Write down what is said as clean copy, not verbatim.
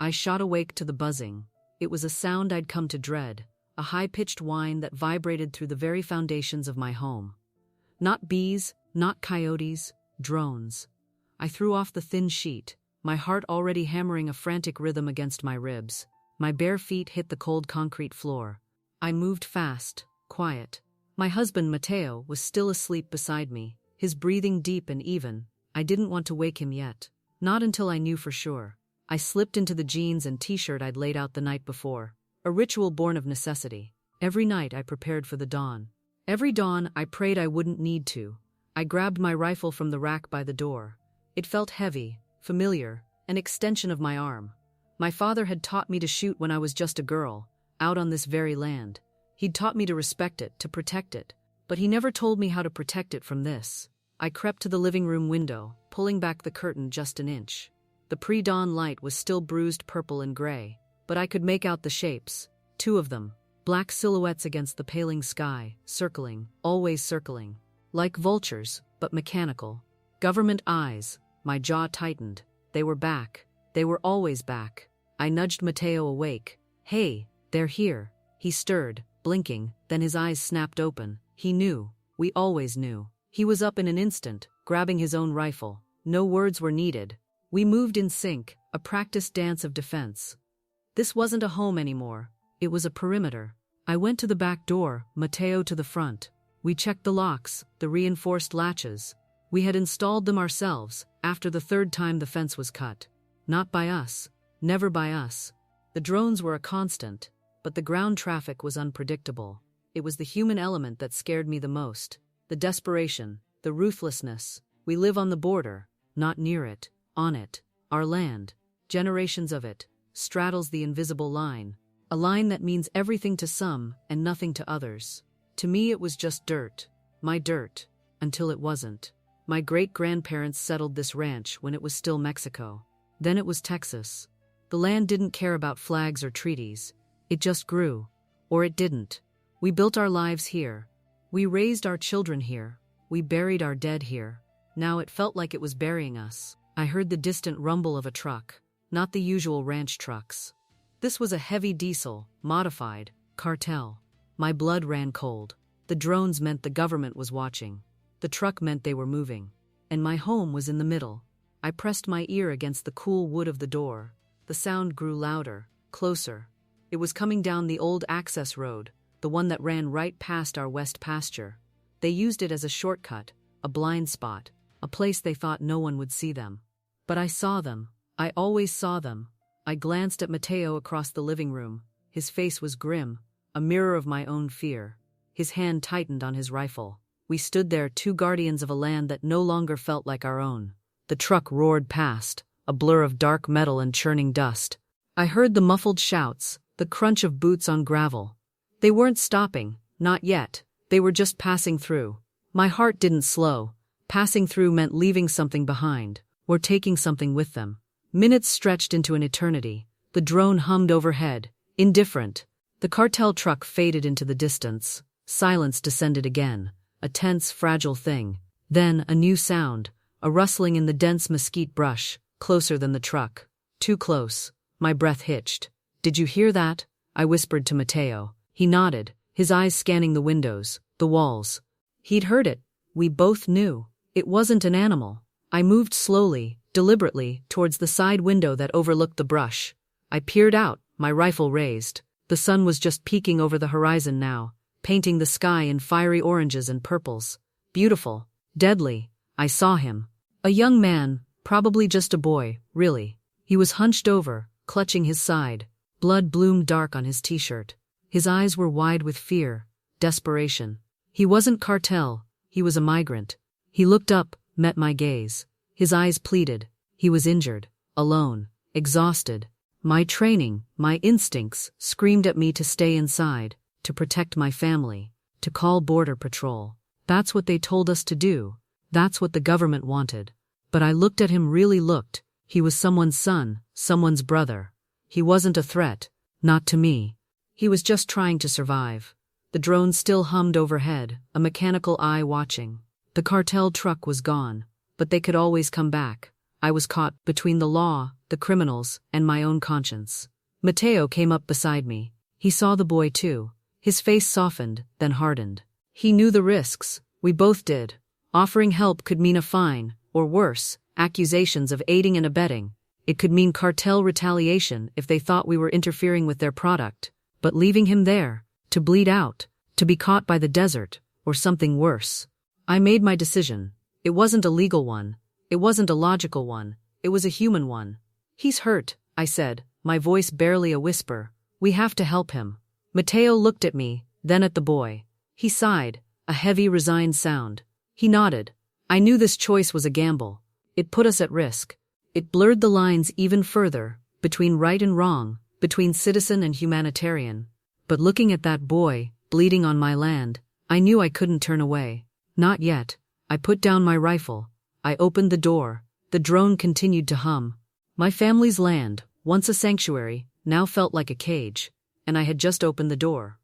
I shot awake to the buzzing. It was a sound I'd come to dread, a high-pitched whine that vibrated through the very foundations of my home. Not bees, not coyotes, drones. I threw off the thin sheet, my heart already hammering a frantic rhythm against my ribs. My bare feet hit the cold concrete floor. I moved fast, quiet. My husband, Matteo, was still asleep beside me, his breathing deep and even. I didn't want to wake him yet. Not until I knew for sure. I slipped into the jeans and t-shirt I'd laid out the night before. A ritual born of necessity. Every night I prepared for the dawn. Every dawn I prayed I wouldn't need to. I grabbed my rifle from the rack by the door. It felt heavy, familiar, an extension of my arm. My father had taught me to shoot when I was just a girl, out on this very land. He'd taught me to respect it, to protect it. But he never told me how to protect it from this. I crept to the living room window, pulling back the curtain just an inch. The pre-dawn light was still bruised purple and gray, but I could make out the shapes, 2 of them, black silhouettes against the paling sky, circling, always circling. Like vultures, but mechanical. Government eyes. My jaw tightened. They were back. They were always back. I nudged Matteo awake. Hey, they're here. He stirred, blinking, then his eyes snapped open. He knew. We always knew. He was up in an instant, grabbing his own rifle. No words were needed. We moved in sync, a practiced dance of defense. This wasn't a home anymore. It was a perimeter. I went to the back door, Matteo to the front. We checked the locks, the reinforced latches. We had installed them ourselves, after the 3rd time the fence was cut. Not by us. Never by us. The drones were a constant, but the ground traffic was unpredictable. It was the human element that scared me the most. The desperation, the ruthlessness. We live on the border, not near it, on it. Our land, generations of it, straddles the invisible line. A line that means everything to some and nothing to others. To me it was just dirt. My dirt. Until it wasn't. My great-grandparents settled this ranch when it was still Mexico. Then it was Texas. The land didn't care about flags or treaties. It just grew. Or it didn't. We built our lives here. We raised our children here. We buried our dead here. Now it felt like it was burying us. I heard the distant rumble of a truck. Not the usual ranch trucks. This was a heavy diesel, modified, cartel. My blood ran cold. The drones meant the government was watching. The truck meant they were moving. And my home was in the middle. I pressed my ear against the cool wood of the door. The sound grew louder, closer. It was coming down the old access road, the one that ran right past our west pasture. They used it as a shortcut, a blind spot, a place they thought no one would see them. But I saw them. I always saw them. I glanced at Matteo across the living room. His face was grim, a mirror of my own fear. His hand tightened on his rifle. We stood there, 2 guardians of a land that no longer felt like our own. The truck roared past, a blur of dark metal and churning dust. I heard the muffled shouts, the crunch of boots on gravel. They weren't stopping, not yet. They were just passing through. My heart didn't slow. Passing through meant leaving something behind, or taking something with them. Minutes stretched into an eternity. The drone hummed overhead, indifferent. The cartel truck faded into the distance. Silence descended again, a tense, fragile thing. Then a new sound, a rustling in the dense mesquite brush, closer than the truck. Too close. My breath hitched. "Did you hear that?" I whispered to Matteo. He nodded, his eyes scanning the windows, the walls. He'd heard it. We both knew. It wasn't an animal. I moved slowly, deliberately, towards the side window that overlooked the brush. I peered out, my rifle raised. The sun was just peeking over the horizon now, painting the sky in fiery oranges and purples. Beautiful. Deadly. I saw him. A young man, probably just a boy, really. He was hunched over, clutching his side. Blood bloomed dark on his t-shirt. His eyes were wide with fear, desperation. He wasn't cartel. He was a migrant. He looked up, met my gaze. His eyes pleaded. He was injured, alone, exhausted. My training, my instincts, screamed at me to stay inside, to protect my family, to call border patrol. That's what they told us to do. That's what the government wanted. But I looked at him, really looked. He was someone's son, someone's brother. He wasn't a threat, not to me. He was just trying to survive. The drone still hummed overhead, a mechanical eye watching. The cartel truck was gone, but they could always come back. I was caught between the law, the criminals, and my own conscience. Matteo came up beside me. He saw the boy too. His face softened, then hardened. He knew the risks. We both did. Offering help could mean a fine, or worse, accusations of aiding and abetting. It could mean cartel retaliation if they thought we were interfering with their product. But leaving him there, to bleed out, to be caught by the desert, or something worse. I made my decision. It wasn't a legal one. It wasn't a logical one. It was a human one. He's hurt, I said, my voice barely a whisper. We have to help him. Matteo looked at me, then at the boy. He sighed, a heavy, resigned sound. He nodded. I knew this choice was a gamble. It put us at risk. It blurred the lines even further, between right and wrong, between citizen and humanitarian. But looking at that boy, bleeding on my land, I knew I couldn't turn away. Not yet. I put down my rifle. I opened the door. The drone continued to hum. My family's land, once a sanctuary, now felt like a cage, and I had just opened the door.